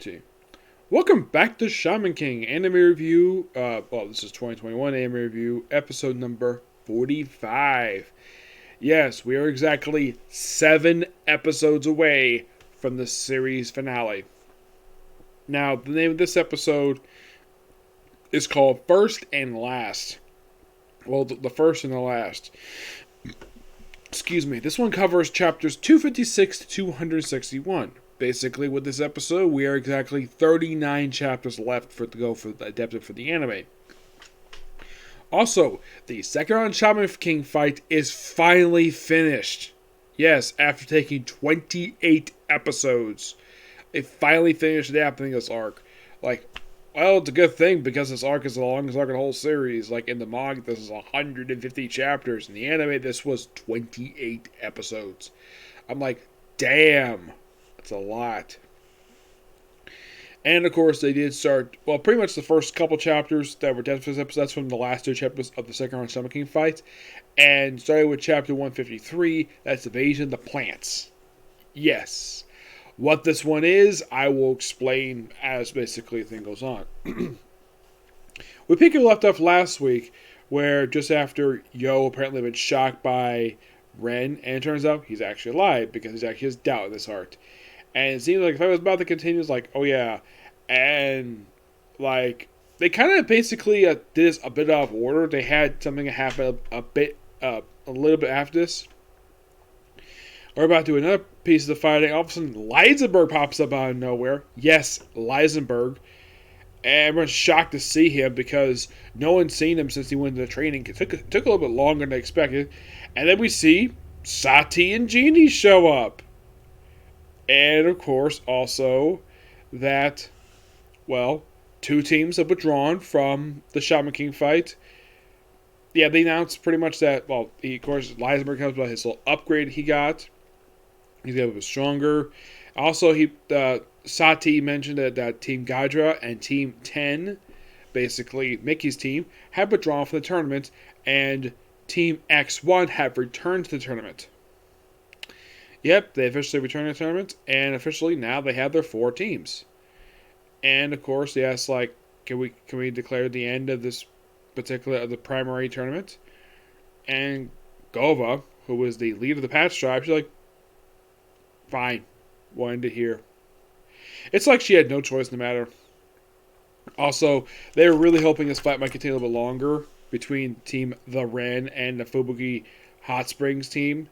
Gee. Welcome back to Shaman King Anime Review. This is 2021 Anime Review, episode number 45. Yes, we are exactly 7 episodes away from the series finale. Now, the name of this episode is called First and Last. Well, the first and the last. Excuse me. This one covers chapters 256 to 261. Basically, with this episode, we are exactly 39 chapters left to go for adapted for the anime. Also, the second round Shaman King fight is finally finished. Yes, after taking 28 episodes, they finally finished adapting this arc. It's a good thing because this arc is the longest arc in the whole series. In the manga, this is 150 chapters. In the anime, this was 28 episodes. I'm like, damn. That's a lot. And of course, they did start, pretty much the first couple chapters that were dead for this episode. That's from the last 2 chapters of the second round Shaman King fight. And started with chapter 153, that's Invasion of the Plants. Yes. What this one is, I will explain as basically the thing goes on. We picked it left off last week, where just after Yo apparently been shocked by Ren, and it turns out he's actually alive because he's actually has doubt in his heart. And it seems like if I was about to continue, it's like, oh yeah. And, they kind of basically did this a bit out of order. They had something happen a little bit after this. We're about to do another piece of the fighting. All of a sudden, Lisenberg pops up out of nowhere. Yes, Lisenberg. And everyone's shocked to see him because no one's seen him since he went into the training. It took a little bit longer than expected. And then we see Sati and Genie show up. And, of course, also that, 2 teams have withdrawn from the Shaman King fight. Yeah, they announced pretty much that, of course, Lisenberg comes about his little upgrade he got. He's got a bit stronger. Also, Sati mentioned that Team Gadra and Team 10, basically Mickey's team, have withdrawn from the tournament, and Team X1 have returned to the tournament. Yep, they officially returned to the tournament, and officially now they have their 4 teams. And of course, they asked, can we declare the end of this of the primary tournament? And Gova, who was the leader of the Patch Tribe, she's like, fine, wanted to hear. It's like she had no choice in the matter. Also, they were really hoping this fight might continue a little bit longer between Team The Ren and the Fubuki Hot Springs team,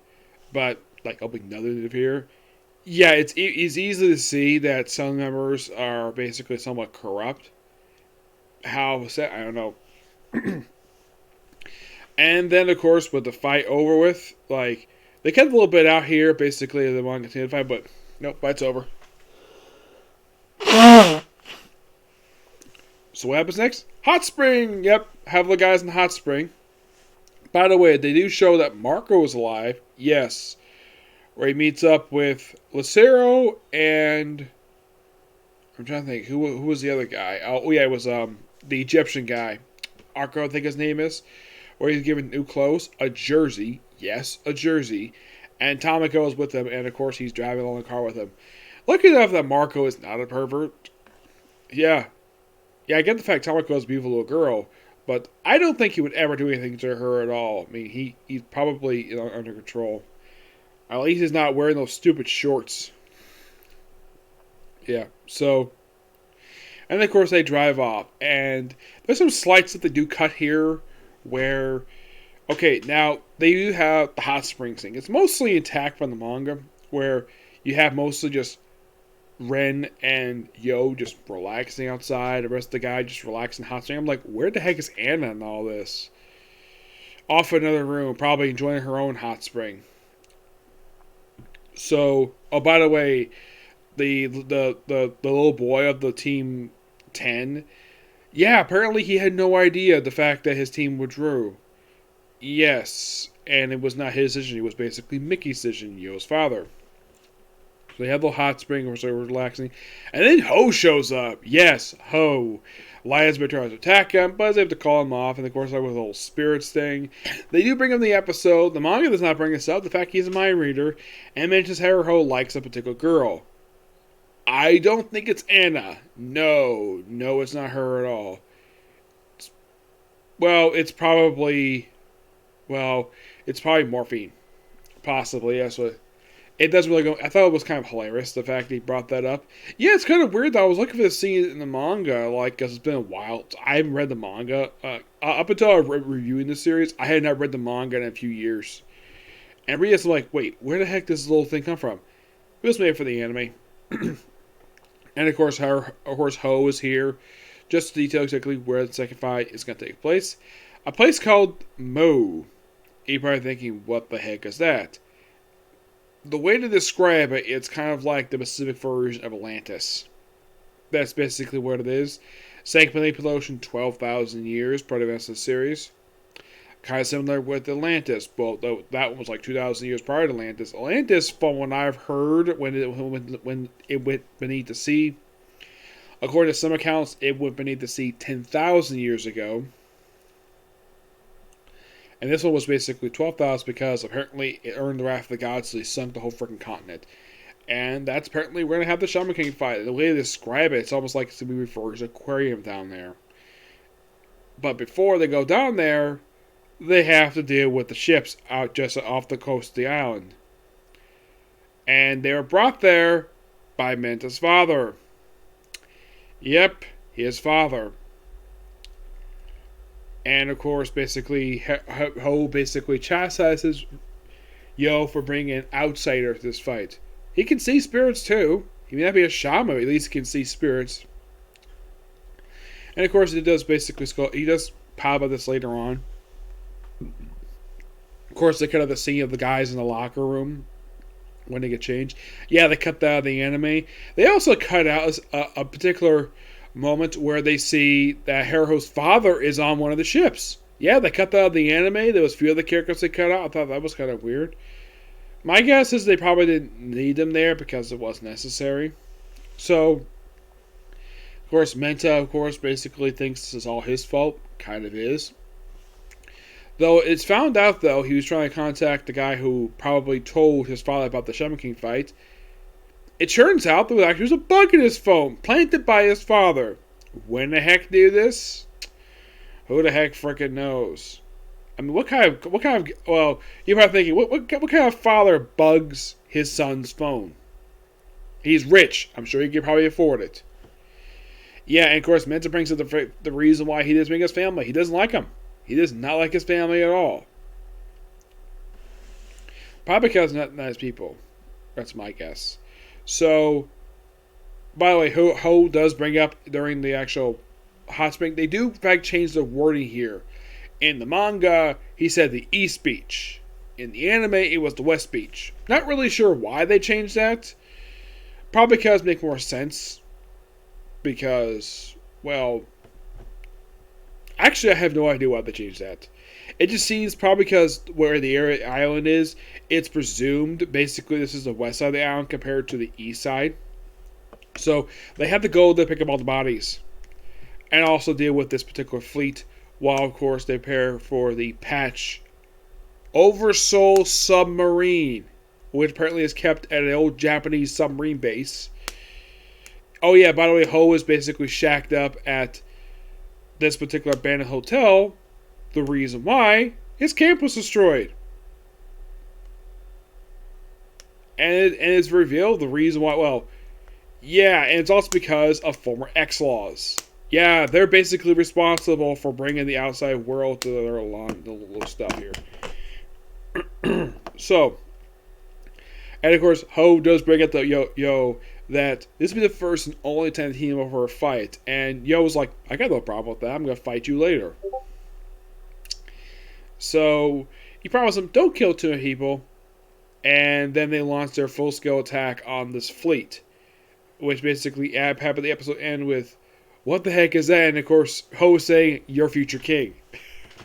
but hoping nothing to appear. Yeah, it's easy to see that some members are basically somewhat corrupt. How was that? I don't know. And then, of course, with the fight over with, they kept a little bit out here, basically, they want to continue the fight, but nope, fight's over. So what happens next? Hot Spring! Yep, have the guys in the Hot Spring. By the way, they do show that Marco is alive. Yes. Where he meets up with Lucero and I'm trying to think who was the other guy. Oh yeah, it was the Egyptian guy, Arco, I think his name is. Where he's given new clothes, a jersey, yes, a jersey, and Tomiko is with him, and of course he's driving along the car with him. Lucky enough that Marco is not a pervert. Yeah, I get the fact Tomiko is a beautiful little girl, but I don't think he would ever do anything to her at all. I mean, he's probably under control. At least he's not wearing those stupid shorts. Yeah, so. And of course they drive off. And there's some slights that they do cut here where. Okay, now they do have the hot springs thing. It's mostly intact from the manga where you have mostly just Ren and Yo just relaxing outside. The rest of the guy just relaxing hot spring. I'm like, where the heck is Anna in all this? Off in another room, probably enjoying her own hot spring. So, by the way, the little boy of the team 10, yeah, apparently he had no idea the fact that his team withdrew. Yes, and it was not his decision. It was basically Mickey's decision, Yo's father. So they have the hot spring, so they're relaxing. And then Ho shows up. Yes, Ho. Lionsberg tries to attack him, but is able to call him off. And of course, with the whole spirits thing. They do bring him the episode. The manga does not bring this up. The fact he's a mind reader. And mentions how Ho likes a particular girl. I don't think it's Anna. No, no, it's not her at all. Well, it's probably it's probably morphine, possibly. That's what it doesn't really go. I thought it was kind of hilarious the fact that he brought that up. Yeah, it's kind of weird though. I was looking for the scene in the manga, like, because it's been a while. I haven't read the manga. Up until I reviewing the series, I had not read the manga in a few years. And reading this, I'm like, wait, where the heck does this little thing come from? It was made for the anime. And of course, Ho is here, just to detail exactly where the second fight is going to take place. A place called Mo. You're probably thinking, what the heck is that? The way to describe it, it's kind of like the Pacific version of Atlantis. That's basically what it is. Sank beneath the ocean 12,000 years, part of the series. Kind of similar with Atlantis. Well, though that one was like 2,000 years prior to Atlantis. Atlantis, from what I've heard, when it went beneath the sea, according to some accounts, it went beneath the sea 10,000 years ago. And this one was basically 12,000 because apparently it earned the wrath of the gods, so they sunk the whole freaking continent. And that's apparently we're going to have the Shaman King fight. The way they describe it, it's almost like it's a movie for his aquarium down there. But before they go down there, they have to deal with the ships out just off the coast of the island. And they were brought there by Menta's father. Yep, his father. And of course, basically, Ho basically chastises Yo for bringing an outsider to this fight. He can see spirits too. He may not be a shaman, but at least he can see spirits. And of course, he does pop about this later on. Of course, they cut out the scene of the guys in the locker room when they get changed. Yeah, they cut that out of the anime. They also cut out a particular moment where they see that Haruho's father is on one of the ships. Yeah, they cut that out of the anime. There was a few other characters they cut out. I thought that was kind of weird. My guess is they probably didn't need them there because it was necessary. So, of course, Menta, basically thinks this is all his fault. Kind of is. Though it's found out, though, he was trying to contact the guy who probably told his father about the Shaman King fight. It turns out there was a bug in his phone, planted by his father. When the heck did this? Who the heck frickin' knows? I mean, what kind of, well, you're probably thinking, what kind of father bugs his son's phone? He's rich. I'm sure he can probably afford it. Yeah, and of course, Menta brings up the reason why he doesn't bring his family. He doesn't like him. He does not like his family at all. Probably because not nice people. That's my guess. So, by the way, Ho does bring up during the actual hot spring. They do, in fact, change the wording here. In the manga, he said the East Beach. In the anime, it was the West Beach. Not really sure why they changed that. Probably because it makes more sense. Because, well, actually, I have no idea why they changed that. It just seems probably because where the island is, it's presumed basically this is the west side of the island compared to the east side. So they have to go to pick up all the bodies and also deal with this particular fleet while, of course, they prepare for the patch Oversoul submarine, which apparently is kept at an old Japanese submarine base. Oh yeah, by the way, Ho is basically shacked up at this particular abandoned hotel. The reason why, his camp was destroyed. And it's revealed the reason why, well, yeah, and it's also because of former X-Laws. Yeah, they're basically responsible for bringing the outside world to their little stuff here. So, and of course, Ho does bring up the Yo that this will be the first and only time the team over a fight. And Yo was like, I got no problem with that. I'm going to fight you later. So, he promised them, don't kill too many people. And then they launched their full-scale attack on this fleet. Which basically had the episode end with, what the heck is that? And of course, Ho saying, your future king.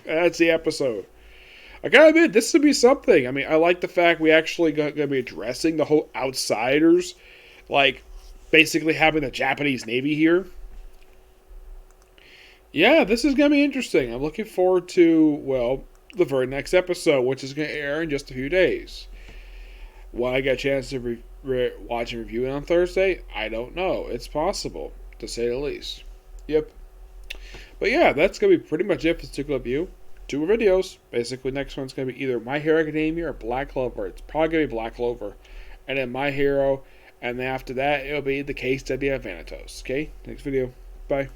That's the episode. I gotta admit, this would be something. I mean, I like the fact we actually gonna be addressing the whole outsiders. Like, basically having the Japanese Navy here. Yeah, this is gonna be interesting. I'm looking forward to, well, the very next episode, which is gonna air in just a few days. Well, I got a chance to watch and review it on Thursday? I don't know. It's possible, to say the least. Yep. But yeah, that's going to be pretty much it for this particular review. 2 videos. Basically, next one's going to be either My Hero Academia or Black Clover. It's probably going to be Black Clover. And then My Hero. And then after that, it'll be the case study of Vanitas. Okay? Next video. Bye.